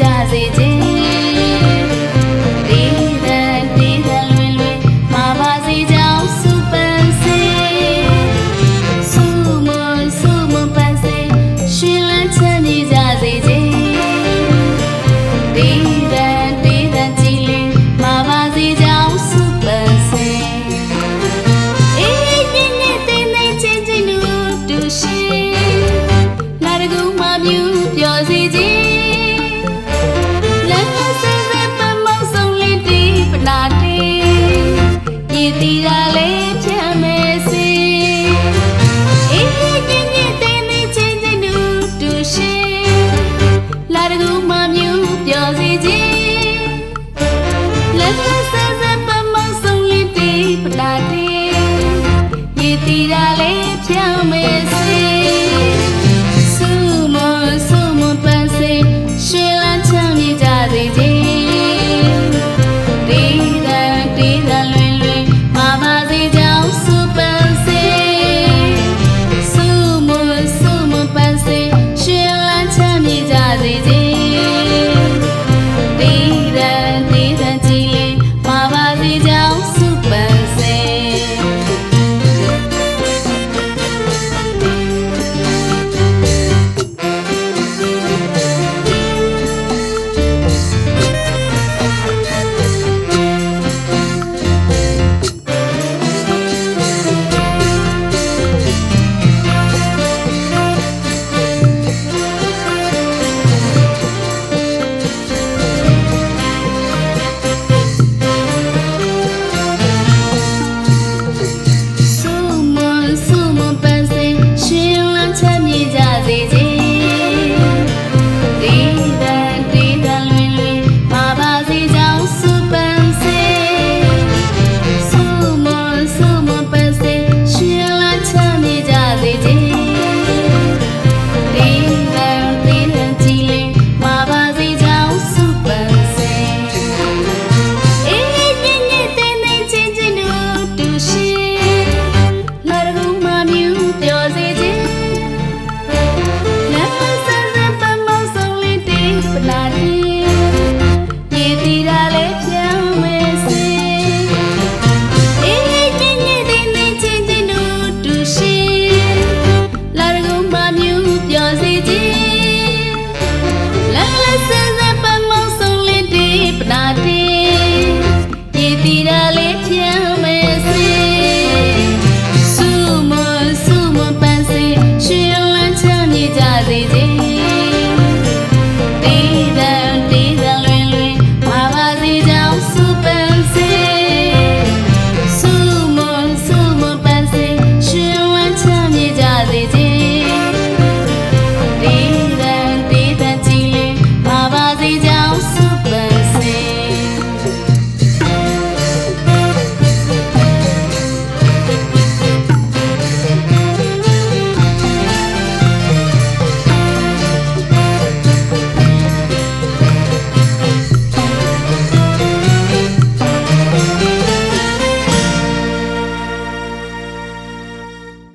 ကြစေခြင်းဒေသလွင်လွင်မှာပါစေကြောင်းစုပန်းစေစုမပန်းစေရှင်လန်းချမ်းမြေကြစေခြင်းဒေသကြည်လင်မှာပါစေကြောင်းစုပန်းစေအေးပြင်းနေသိမ့်ချင်းချင်းတို့တူရှင်လာတကူမှမြူပျော်စေခြင်းလမ်းဆဲဆဲပမောက်ဆုံးလေးတီးပနာတီးရည်တီးရ